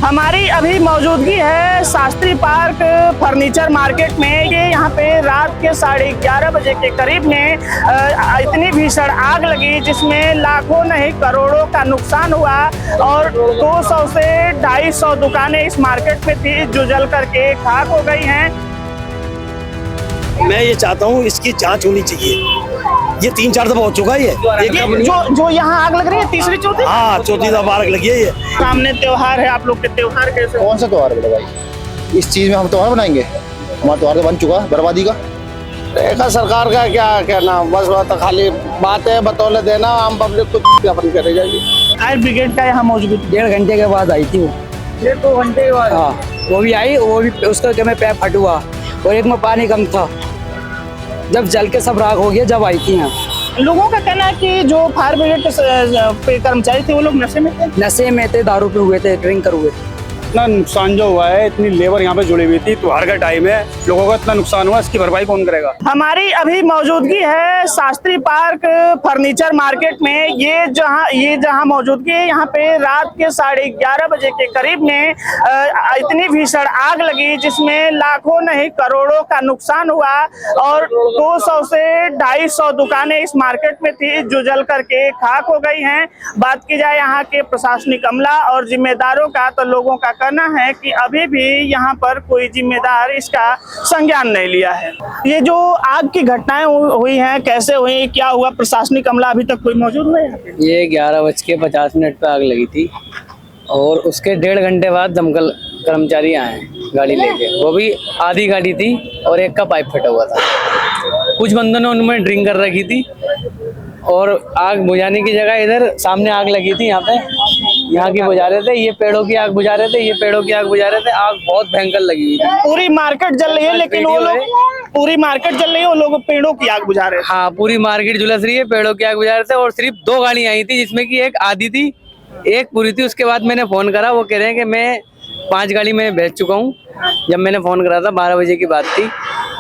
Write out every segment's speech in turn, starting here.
हमारी अभी मौजूदगी है शास्त्री पार्क फर्नीचर मार्केट में। ये यहाँ पे रात के 11:30 बजे के करीब में इतनी भीषण आग लगी जिसमें लाखों नहीं करोड़ों का नुकसान हुआ और 200 से 250 दुकानें इस मार्केट में थी जो जल करके खाक हो गई हैं। मैं ये चाहता हूँ इसकी जांच होनी चाहिए। ये 3-4 दफा हो चुका है ये जो यहाँ आग लग रही है तीसरी चौथी। हाँ, चौथी दफा आग लगी है ये। सामने त्योहार है, आप लोग के त्योहार कैसे? कौन सा त्योहार है भाई? इस चीज में हम त्योहार बनाएंगे? हमारा त्योहार तो बन चुका है बर्बादी का। देखा सरकार का क्या कहना, बस तो खाली बातें बतौले देना, आम पब्लिक को अपन करे जाएगी। फायर ब्रिगेड का यहाँ मौजूद 1.5 घंटे के बाद आई थी वो। 1-2 घंटे के बाद? हाँ, वो भी आई, वो भी उसका में पैप फट हुआ और एक में पानी कम था। जब जल के सब राख हो गया जब आई थी यहाँ। लोगों का कहना है कि जो फायर ब्रिगेड के कर्मचारी थे वो लोग नशे में थे। नशे में थे, दारू पे हुए थे, ड्रिंक कर हुए थे। इतना नुकसान जो हुआ है, इतनी लेबर यहाँ पे जुड़ी हुई थी, त्योहार का टाइम है, लोगों का इतना नुकसान हुआ, इसकी भरपाई कौन करेगा? हमारी अभी मौजूदगी है शास्त्री पार्क फर्नीचर मार्केट में। ये जहाँ मौजूदगी है यहाँ पे रात के 11:30 बजे के करीब में इतनी भीषण आग लगी जिसमें लाखों नहीं करोड़ों का नुकसान हुआ और 200 से 250 दुकानें इस मार्केट में थी जो जल करके खाक हो गई हैं। बात की जाए यहाँ के प्रशासनिक अमला और जिम्मेदारों का तो लोगों का कहना है कि अभी भी यहाँ पर कोई जिम्मेदार इसका संज्ञान नहीं लिया है। ये जो आग की घटनाएं हुई हैं कैसे हुई, क्या हुआ, प्रशासनिक अमला अभी तक कोई मौजूद नहीं है? ये 11:50 पे आग लगी थी और उसके 1.5 घंटे बाद दमकल कर्मचारी आए गाड़ी लेके। वो भी आधी गाड़ी थी और एक का पाइप फटा हुआ था। कुछ बंदों ने उनमें ड्रिंक कर रखी थी और आग बुझाने की जगह इधर सामने आग लगी थी, यहाँ की बुझा रहे थे, ये पेड़ों की आग बुझा रहे थे, ये पेड़ों की आग बुझा रहे थे। आग बहुत भयंकर लगी हुई थी। पूरी मार्केट जल रही है लेकिन वो लोग पूरी मार्केट जल रही है, वो लोग पेड़ों की आग बुझा रहे हैं। हाँ, पूरी मार्केट झुलस रही है, पेड़ों की आग बुझा रहे थे और सिर्फ 2 गाड़ी आई थी जिसमें कि एक आधी थी एक पूरी थी। उसके बाद मैंने फोन करा, वो कह रहे हैं कि मैं 5 गाड़ी मैंने भेज चुका हूँ। जब मैंने फोन करा था 12 बजे की बात थी।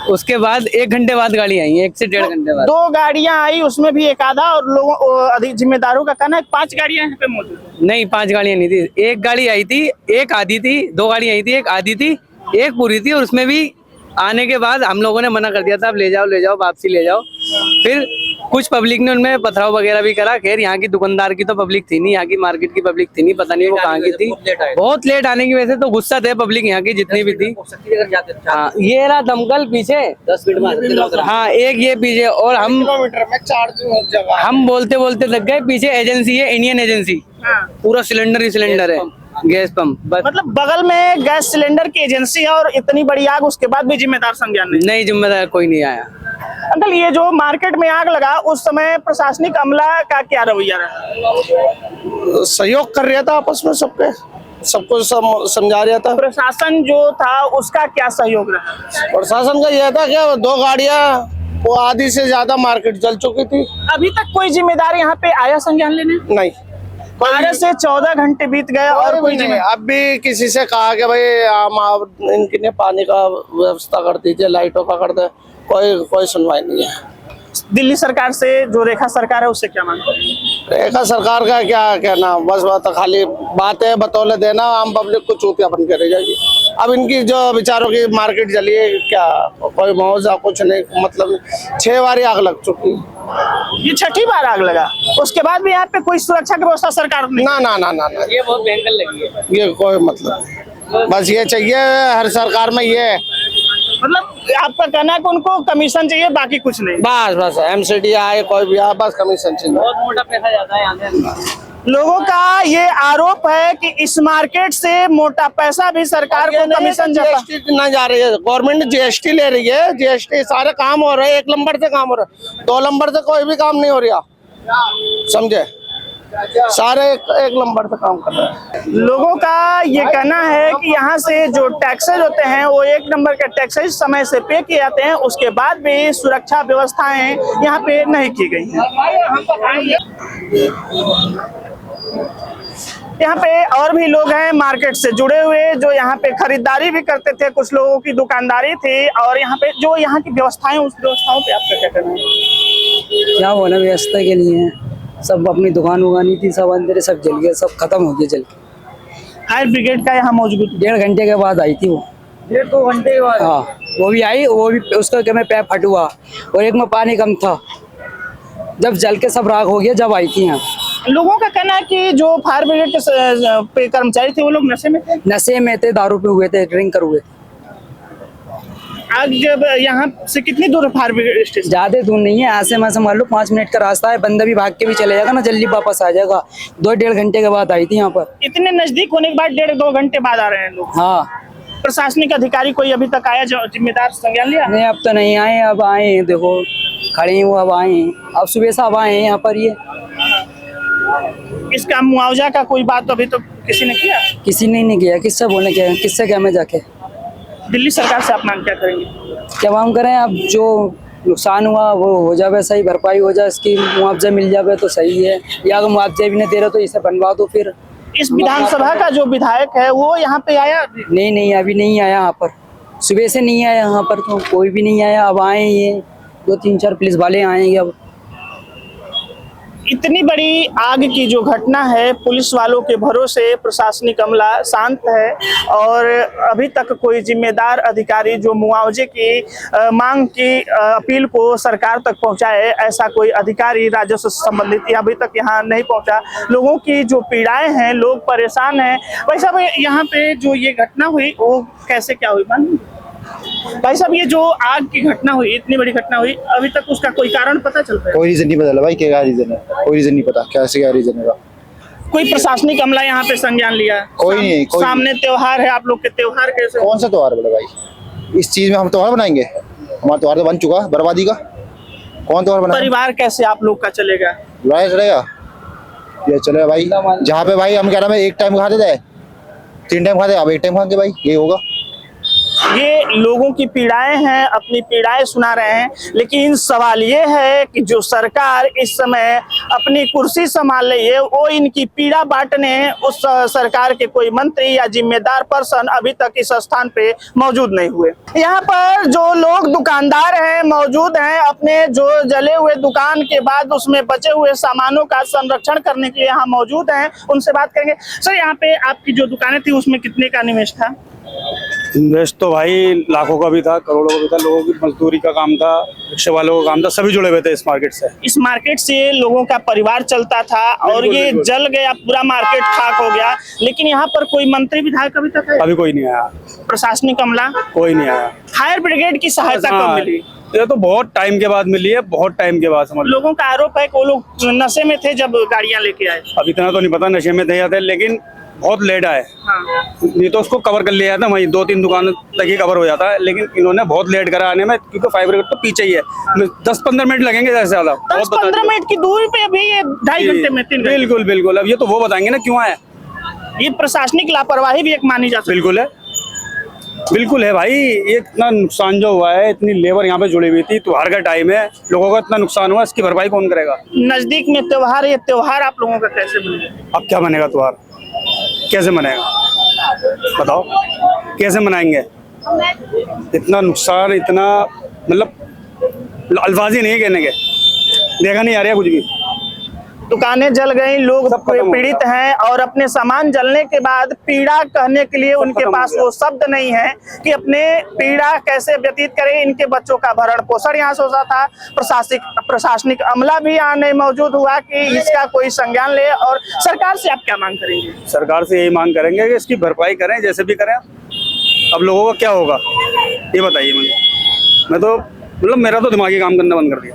उसके बाद 1 घंटे बाद गाड़ी आई, 1 से 1.5 घंटे बाद 2 गाड़ियां आई, उसमें भी एक आधा और लोगों अधिक जिम्मेदारों का कहना है 5 गाड़ियां यहाँ पे मौजूद है। नहीं, 5 गाड़ियां नहीं थी, 1 गाड़ी आई थी, एक आधी थी। 2 गाड़ी आई थी, एक आधी थी, एक पूरी थी और उसमें भी आने के बाद हम लोगों ने मना कर दिया था, अब ले जाओ वापसी ले जाओ। फिर कुछ पब्लिक ने उनमें पथराव वगैरह भी करा। खैर यहाँ की दुकानदार की तो पब्लिक थी नहीं, यहाँ की मार्केट की पब्लिक थी नहीं, पता नहीं वो कहाँ की थी। बहुत लेट आने की वजह से तो गुस्सा थे पब्लिक यहाँ की जितनी भी थी। हाँ, ये रहा दमकल पीछे 10 मिनट में। हाँ, एक ये पीछे और हम बोलते बोलते लग गए। पीछे एजेंसी है, इंडियन एजेंसी, पूरा सिलेंडर ही सिलेंडर है, गैस पंप। मतलब बगल में गैस सिलेंडर की एजेंसी है और इतनी बड़ी आग, उसके बाद भी जिम्मेदार संज्ञान नहीं, जिम्मेदार कोई नहीं आया। अंकल, ये जो मार्केट में आग लगा उस समय प्रशासनिक अमला का क्या रवैया रहा? सहयोग कर रहा था आपस में, सबको समझा रहा था। प्रशासन जो था उसका क्या सहयोग रहा? प्रशासन का यह था कि 2 गाड़ियां, वो आधी से ज्यादा मार्केट जल चुकी थी। अभी तक कोई जिम्मेदार यहाँ पे आया संज्ञान लेने? नहीं, 12 से 14 घंटे बीत गए और कोई नहीं। अब भी किसी से कहा कि भाई इनके पानी का व्यवस्था कर दीजिए, लाइटों का कर दे, कोई सुनवाई नहीं है। दिल्ली सरकार से जो रेखा सरकार है उससे क्या मांगते हैं? रेखा सरकार का क्या कहना, बस तो खाली बातें बतौले देना, आम पब्लिक को चूतियापन करे जाएगी। अब इनकी जो बेचारों की मार्केट जली है, क्या कोई मुआवजा कुछ नहीं, मतलब 6 बार आग लग चुकी है। ये 6ठी बार आग लगा, उसके बाद भी यहाँ पे कोई सुरक्षा की व्यवस्था सरकार ने? ना, ये बहुत भयंकर लगी है। ये कोई मतलब, बस ये चाहिए हर सरकार में, ये मतलब आपका कहना है कि उनको कमीशन चाहिए, बाकी कुछ नहीं? बस MCD आए, कोई भी आए, बस कमीशन चाहिए। बहुत मोटा पैसा जाता है यहाँ से। लोगों का ये आरोप है कि इस मार्केट से मोटा पैसा भी सरकार को कमीशन जाता है। GST ना जा रही है, गवर्नमेंट GST ले रही है। GST सारे काम हो रहे हैं, 1 नंबर से काम हो रहा है, 2 नंबर से कोई भी काम नहीं हो रहा, समझे? सारे एक नंबर से काम कर रहे हैं। लोगों का ये कहना है कि यहाँ से जो टैक्सेज होते हैं वो 1 नंबर के टैक्सेज समय से पे किए जाते हैं, उसके बाद भी सुरक्षा व्यवस्थाएं यहाँ पे नहीं की गई हैं। यहाँ पे और भी लोग हैं मार्केट से जुड़े हुए जो यहाँ पे खरीदारी भी करते थे, कुछ लोगों की दुकानदारी थी और यहाँ पे जो यहाँ की व्यवस्थाएं, उस व्यवस्थाओं पे आपका क्या कहना है? क्या होना व्यवस्था के लिए सब अपनी दुकान उगानी थी, सब अंदर सब जल गया, सब खत्म हो गया जल के। फायर ब्रिगेड का यहाँ मौजूद 1.5 घंटे के बाद आई थी वो। 1-2 घंटे के बाद? हाँ, वो भी आई, वो भी उसका क्या में पैर फट हुआ और एक में पानी कम था। जब जल के सब राख हो गया जब आई थी यहाँ। लोगों का कहना है कि जो फायर ब्रिगेड के कर्मचारी थे वो लोग नशे में थे। नशे में थे, दारू पे हुए थे, ड्रिंक कर हुए थे। आज जब यहाँ से कितनी दूर है फायर ब्रिगेड स्टेशन? ज्यादा दूर नहीं है, ऐसे में से मान लो 5 मिनट का रास्ता है। बंदा भी भाग के भी चले जाएगा ना, जल्दी वापस आ जाएगा। 2-1.5 घंटे के बाद आई थी यहाँ पर। इतने नजदीक होने के बाद 1.5-2 घंटे बाद आ रहे हैं लोग। हाँ, प्रशासनिक अधिकारी कोई अभी तक आया जो जिम्मेदार संज्ञान लिया? नहीं अब तो नहीं आए, अब आए हैं, देखो खड़े हैं वो, अब आए हैं। अब सुबह से अब आए हैं यहाँ पर। ये इसका मुआवजा का कोई बात अभी तो किसी ने किया? किसी ने नहीं किया। किससे बोलने क्या, किससे क्या मैं जाके? दिल्ली सरकार से आप मांग क्या करेंगे? क्या मांग करें? अब जो नुकसान हुआ वो हो जाए, सही भरपाई हो जाए, इसकी मुआवजा मिल जाए तो सही है। या अगर मुआवजा भी नहीं दे रहे तो इसे बनवा दो फिर। इस विधानसभा का जो विधायक है वो यहाँ पे आया? नहीं, अभी नहीं आया यहाँ पर। सुबह से नहीं आया यहाँ पर, तो कोई भी नहीं आया। अब आए ये 2-3-4 पुलिस वाले आएंगे। अब इतनी बड़ी आग की जो घटना है, पुलिस वालों के भरोसे प्रशासनिक अमला शांत है और अभी तक कोई जिम्मेदार अधिकारी जो मुआवजे की मांग की अपील को सरकार तक पहुंचाए, ऐसा कोई अधिकारी राजस्व से संबंधित अभी तक यहाँ नहीं पहुंचा। लोगों की जो पीड़ाएं हैं, लोग परेशान हैं। भाई साहब, यहाँ पे जो ये घटना हुई वो कैसे क्या हुई मालूम? भाई साहब, ये जो आग की घटना हुई, इतनी बड़ी घटना हुई, अभी तक उसका कोई कारण पता चल रहा है? कोई रीजन नहीं पता भाई, क्या रीजन है, कोई रीजन नहीं पता कैसे क्या रीजन है। कोई प्रशासनिक अमला यहाँ पे संज्ञान लिया? कोई नहीं, कोई सामने त्योहार है, आप लोग के त्योहार कैसे? कौन सा त्योहार बड़ा भाई? इस चीज में हम त्योहार बनाएंगे? हमारा त्योहार तो बन चुका है बर्बादी का। कौन त्योहार बनाएंगे? परिवार कैसे आप लोग का चलेगा? लड़ाई चलेगा, ये चलेगा भाई। जहाँ पे भाई हम कह रहे हैं एक टाइम खाते थे, 3 टाइम खाते, अब 1 टाइम खाएंगे भाई, ये होगा। ये लोगों की पीड़ाएं हैं, अपनी पीड़ाएं सुना रहे हैं, लेकिन सवाल ये है कि जो सरकार इस समय अपनी कुर्सी संभाल रही है, वो इनकी पीड़ा बांटने उस सरकार के कोई मंत्री या जिम्मेदार पर्सन अभी तक इस स्थान पे मौजूद नहीं हुए। यहाँ पर जो लोग दुकानदार हैं मौजूद हैं, अपने जो जले हुए दुकान के बाद उसमें बचे हुए सामानों का संरक्षण करने के लिए यहाँ मौजूद हैं, उनसे बात करेंगे। सर, यहाँ पे आपकी जो दुकानें थी उसमें कितने का निवेश था? इन्वेस्ट तो भाई लाखों का भी था, करोड़ों का भी था। लोगों की मजदूरी का काम था, रिक्शे वालों का काम था, सभी जुड़े हुए थे इस मार्केट से। इस मार्केट से लोगों का परिवार चलता था और ये जल गया, पूरा मार्केट खाक हो गया। लेकिन यहाँ पर कोई मंत्री विधायक अभी तक अभी कोई नहीं आया, प्रशासनिक अमला कोई नहीं आया। फायर ब्रिगेड की सहायता कब मिली? ये तो बहुत टाइम के बाद मिली है, बहुत टाइम के बाद समझ लो। लोगों का आरोप है कि वो लोग नशे में थे जब गाड़ियां लेके आए। अब इतना तो नहीं पता नशे में थे या थे, लेकिन बहुत लेट आए। हाँ। नहीं तो उसको कवर कर लिया था, वहीं 2-3 दुकानों तक ही कवर हो जाता है, लेकिन इन्होंने बहुत लेट करा आने में, क्योंकि फायर ब्रिगेड तो पीछे ही है। 10-15 मिनट लगेंगे ज्यादा से ज्यादा। 10-15 मिनट की दूरी पे भी ये 2.5 घंटे में 3 घंटे। बिल्कुल बिल्कुल। अब ये तो वो बताएंगे ना क्यों आए। ये प्रशासनिक लापरवाही भी एक मानी जा सकती है। बिल्कुल है, बिल्कुल है भाई। ये इतना नुकसान जो हुआ है, इतनी लेबर यहाँ पे जुड़ी हुई थी, त्योहार का टाइम है, लोगों का इतना नुकसान हुआ, इसकी भरपाई कौन करेगा? नजदीक में त्योहार, ये त्योहार आप लोगों का कैसे बनेगा? अब क्या बनेगा त्योहार? कैसे मनाएगा बताओ, कैसे मनाएंगे? इतना नुकसान, इतना मतलब अल्फाज ही नहीं है कहने के, देखा नहीं आ रहा कुछ भी। दुकानें जल गई, लोग पीड़ित हैं और अपने सामान जलने के बाद पीड़ा कहने के लिए उनके पास वो शब्द नहीं है कि अपने पीड़ा कैसे व्यतीत करें। इनके बच्चों का भरण पोषण यहाँ से होता था। प्रशासनिक अमला भी यहाँ नहीं मौजूद हुआ कि इसका कोई संज्ञान ले। और सरकार से आप क्या मांग करेंगे? सरकार से यही मांग करेंगे कि इसकी भरपाई करें, जैसे भी करें। अब लोगों का क्या होगा ये बताइए मुझे। मैं तो मतलब मेरा तो दिमागी काम करना बंद कर दिया।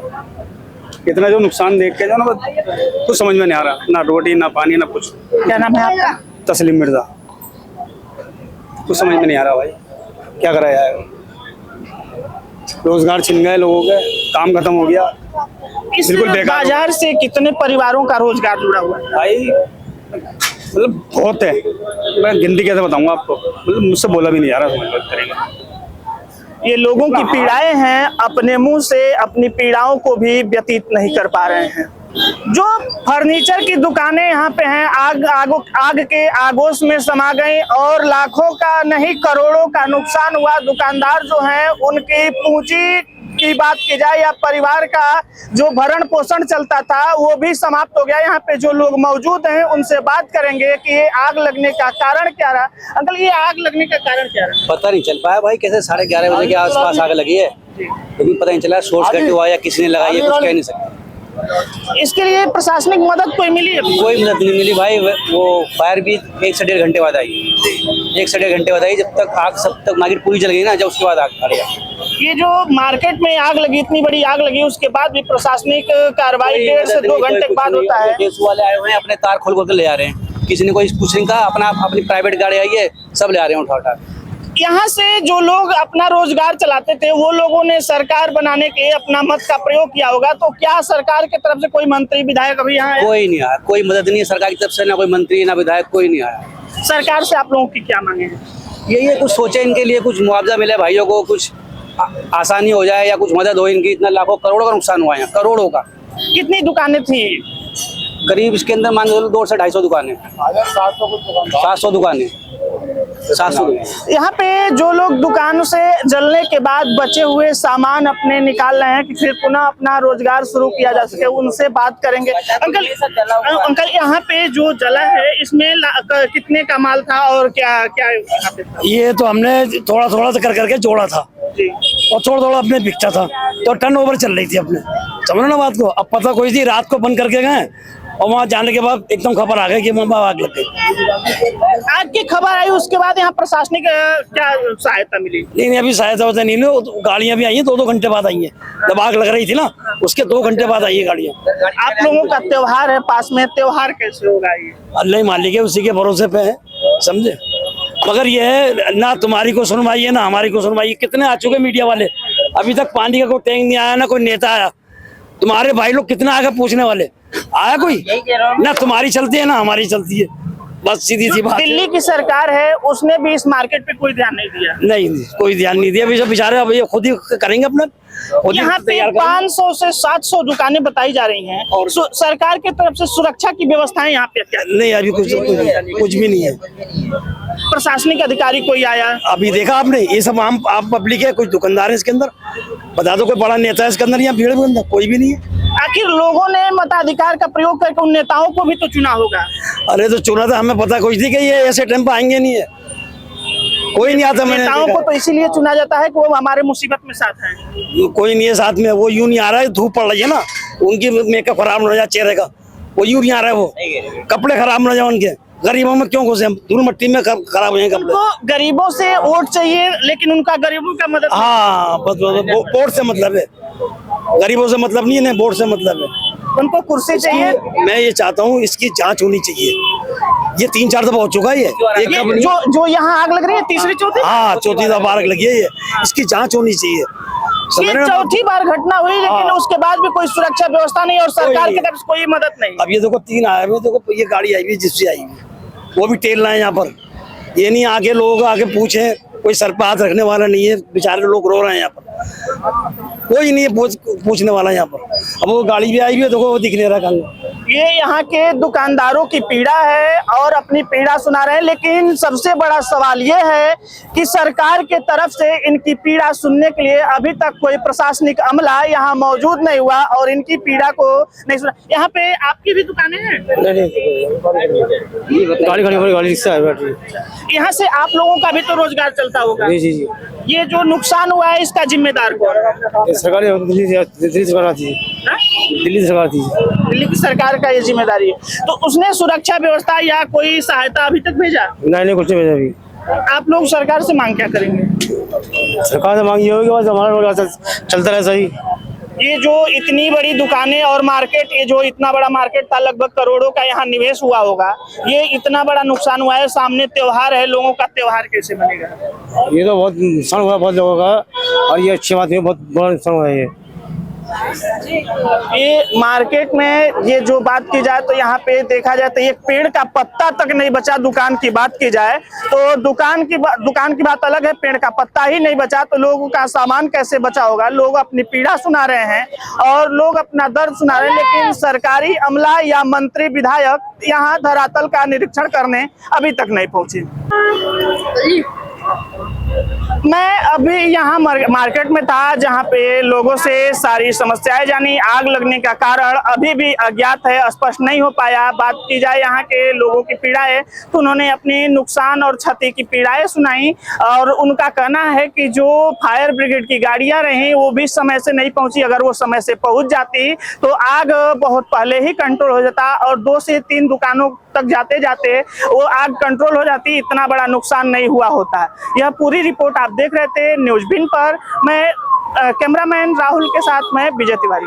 इतना जो नुकसान देख के जो ना कुछ समझ में नहीं आ रहा, ना रोटी ना पानी ना कुछ। क्या नाम है आपका? तस्लीम मिर्जा। कुछ समझ में नहीं आ रहा भाई, क्या करा जाए। रोजगार छिन गए लोगों के, काम खत्म हो गया। इस बिल्कुल बेकार। बाजार से कितने परिवारों का रोजगार जुड़ा हुआ है भाई? मतलब बहुत है, मैं गिनती कैसे बताऊंगा आपको, मतलब मुझसे बोला भी नहीं जा रहा, समझ लो करेंगे। ये लोगों की पीड़ाएं हैं, अपने मुंह से अपनी पीड़ाओं को भी व्यतीत नहीं कर पा रहे हैं। जो फर्नीचर की दुकानें यहाँ पे हैं, आग के आगोश में समा गई और लाखों का नहीं करोड़ों का नुकसान हुआ। दुकानदार जो हैं उनकी पूंजी की बात की जाए या परिवार का जो भरण पोषण चलता था वो भी समाप्त हो गया। यहाँ पे जो लोग मौजूद हैं उनसे बात करेंगे कि ये आग लगने का कारण क्या रहा। अंकल, ये आग लगने का कारण क्या रहा? पता नहीं चल पाया भाई, कैसे 11:30 बजे के आसपास आग लगी है, लेकिन पता नहीं चला सोर्स घट हुआ या किसी ने लगाई है, कुछ कह नहीं सकते। इसके लिए प्रशासनिक मदद कोई मिली है? कोई मदद नहीं मिली भाई। वो फायर भी 1 से 1.5 घंटे बाद आई, 1 से 1.5 घंटे बाद आई। जब तक आग सब तक मार्केट पूरी जल गई ना, जब उसके बाद आग खड़ी। ये जो मार्केट में आग लगी, इतनी बड़ी आग लगी, उसके बाद भी प्रशासनिक कार्रवाई 1.5 से 2 घंटे के बाद होता है। केस वाले आए हुए हैं, अपने तार खोल के ले आ रहे हैं, किसी ने कोई कुछ नहीं कहा, अपनी प्राइवेट गाड़ी आई है, सब ले आ रहे हैं उठा। यहाँ से जो लोग अपना रोजगार चलाते थे वो लोगों ने सरकार बनाने के लिए अपना मत का प्रयोग किया होगा, तो क्या सरकार की तरफ से कोई मंत्री विधायक अभी यहाँ है? कोई नहीं आया, कोई मदद नहीं है सरकार की तरफ से, ना कोई मंत्री ना विधायक, कोई नहीं आया। सरकार से आप लोगों की क्या मांगे हैं? यही है, कुछ सोचे इनके लिए, कुछ मुआवजा मिले भाइयों को, कुछ आसानी हो जाए या कुछ मदद हो इनकी। इतना लाखों करोड़ों का नुकसान हुआ है, करोड़ों का। कितनी दुकानें थी? करीब इसके अंदर मान लो 200 से 250 दुकानें, 700 दुकानें, 700 दुकानें। यहाँ पे जो लोग दुकानों से जलने के बाद बचे हुए सामान अपने निकाल रहे हैं कि फिर पुनः अपना रोजगार शुरू किया जा सके, उनसे बात करेंगे। अंकल, यहाँ पे जो जला है इसमें कितने का माल था और क्या क्या यहाँ पे था? ये तो हमने थोड़ा थोड़ा कर करके जोड़ा था और थोड़ा थोड़ा अपने बिकता था, तो टर्न ओवर चल रही थी अपने, समझो ना बात को। अब पता कोई थी, रात को बंद करके गए और वहाँ जाने के बाद एकदम खबर आ गई कि वहाँ आग लग गई। आग की खबर आई, उसके बाद यहाँ प्रशासनिक क्या सहायता मिली? नहीं, अभी सहायता होता नहीं है। गाड़ियाँ भी आई हैं, 2-2 घंटे बाद आई हैं। जब आग लग रही थी ना, उसके 2 घंटे बाद आई है गाड़ियाँ। आप लोगों का त्योहार है पास में, त्योहार कैसे होगा ये? अल्लाह ही मालिक है, उसी के भरोसे पे है, समझे। मगर ये है ना, तुम्हारी को सुनवाई है ना हमारी को सुनवाई। कितने आ चुके मीडिया वाले, अभी तक पानी का कोई टैंक नहीं आया, ना कोई नेता आया। तुम्हारे भाई लोग कितना आगे पूछने वाले, आया कोई? ना तुम्हारी चलती है ना हमारी चलती है, बस सीधी सी बात। दिल्ली की सरकार है, उसने भी इस मार्केट पे कोई ध्यान नहीं दिया। नहीं, कोई ध्यान नहीं दिया। अभी सब बेचारे अब ये खुद ही करेंगे अपना। यहाँ पे 500 से 700 दुकानें बताई जा रही हैं और सरकार की तरफ से सुरक्षा की व्यवस्थाएं यहाँ पे क्या? नहीं, अभी कुछ भी नहीं है। प्रशासनिक अधिकारी कोई आया? अभी देखा आपने, ये सब आम पब्लिक है, कुछ दुकानदार है इसके अंदर। बता दो कोई बड़ा नेता है इसके अंदर या भीड़ के अंदर? कोई भी नहीं है। आखिर लोगों ने मताधिकार का प्रयोग करके उन नेताओं को भी तो चुना होगा। अरे तो चुना था, हमें पता कुछ थी कि ये ऐसे टाइम पे आएंगे नहीं है, कोई नहीं आता। नेताओं को तो इसीलिए चुना जाता है कि वो हमारे मुसीबत में साथ हैं। कोई नहीं है साथ में, वो यूं नहीं आ रहा है, धूप पड़ रही है ना, उनकी मेकअप खराब हो जाए चेहरे का, वो यूं नहीं आ रहा है, वो कपड़े खराब न जाए उनके। गरीबों में क्यों घुसे हम, धूल मट्टी में खराब हो जाए कपड़े। तो गरीबों से वोट चाहिए, लेकिन उनका गरीबों का मदद। हाँ, वोट से मतलब है, गरीबों से मतलब नहीं है, वोट से मतलब है। उनको कुर्सी चाहिए। मैं ये चाहता हूँ इसकी जांच होनी चाहिए। ये 3-4 दफा हो चुका है ये जो यहाँ आग लग रही है, तीसरी चौथी? हाँ, चौथी दफा आग लगी है ये, इसकी जांच होनी चाहिए। ये चौथी बार घटना हुई, लेकिन उसके बाद भी कोई सुरक्षा व्यवस्था नहीं और सरकार की तरफ से कोई मदद नहीं। अब ये देखो 3 आए हुए, देखो ये गाड़ी आई हुई, जिससे आई हुई वो भी टेल रहे हैं यहाँ पर। ये नहीं आगे लोग आगे पूछे, कोई सर पे हाथ रखने वाला नहीं है, बेचारे लोग रो रहे हैं यहाँ पर, कोई नहीं है पूछने वाला यहाँ पर। अब वो गाड़ी भी आई हुई है, देखो वो दिख नहीं रहा कहीं। ये यहाँ के दुकानदारों की पीड़ा है और अपनी पीड़ा सुना रहे हैं, लेकिन सबसे बड़ा सवाल ये है कि सरकार के तरफ से इनकी पीड़ा सुनने के लिए अभी तक कोई प्रशासनिक अमला यहाँ मौजूद नहीं हुआ और इनकी पीड़ा को नहीं सुना। यहाँ पे आपकी भी दुकानें हैं? गाड़ी रिक्शा है, यहाँ से आप लोगों का भी तो रोजगार चलता होगा। जी। ये जो नुकसान हुआ है इसका जिम्मेदार कौन है? सरकार, दिल्ली सरकार थी, दिल्ली सरकार थी, दिल्ली की सरकार का ये जिम्मेदारी है। तो उसने सुरक्षा व्यवस्था या कोई सहायता अभी तक भेजा? नहीं, कुछ नहीं भेजा अभी। आप लोग सरकार से मांग क्या करेंगे? सरकार से मांग ये होगी बस हमारा चलता रहे सही। ये जो इतनी बड़ी दुकानें और मार्केट, ये जो इतना बड़ा मार्केट था, लगभग करोड़ों का यहाँ निवेश हुआ होगा, ये इतना बड़ा नुकसान हुआ है। सामने त्योहार है, लोगों का त्योहार कैसे बनेगा? ये तो बहुत नुकसान हुआ बहुत लोगों का, और ये अच्छी बात है, बहुत बड़ा नुकसान हुआ है। ये मार्केट में ये जो बात की जाए तो यहाँ पे देखा जाए तो एक पेड़ का पत्ता तक नहीं बचा। दुकान की बात की जाए तो दुकान की बात अलग है, पेड़ का पत्ता ही नहीं बचा तो लोगों का सामान कैसे बचा होगा? लोग अपनी पीड़ा सुना रहे हैं और लोग अपना दर्द सुना रहे हैं, लेकिन सरकारी अमला या मंत्री विधायक यहाँ धरातल का निरीक्षण करने अभी तक नहीं पहुंचे। मैं अभी यहाँ मार्केट में था, जहाँ पे लोगों से सारी समस्याएं जानी। आग लगने का कारण अभी भी अज्ञात है, स्पष्ट नहीं हो पाया। बात की जाए यहाँ के लोगों की पीड़ाएं, तो उन्होंने अपनी नुकसान और क्षति की पीड़ाएं सुनाई और उनका कहना है कि जो फायर ब्रिगेड की गाड़ियां रहीं वो भी समय से नहीं पहुंची। अगर वो समय से पहुंच जाती तो आग बहुत पहले ही कंट्रोल हो जाता और 2 से 3 दुकानों तक जाते जाते वो आग कंट्रोल हो जाती, इतना बड़ा नुकसान नहीं हुआ होता। यह पूरी रिपोर्ट आप देख रहे थे न्यूज़ बिन पर। मैं कैमरामैन राहुल के साथ मैं विजय तिवारी।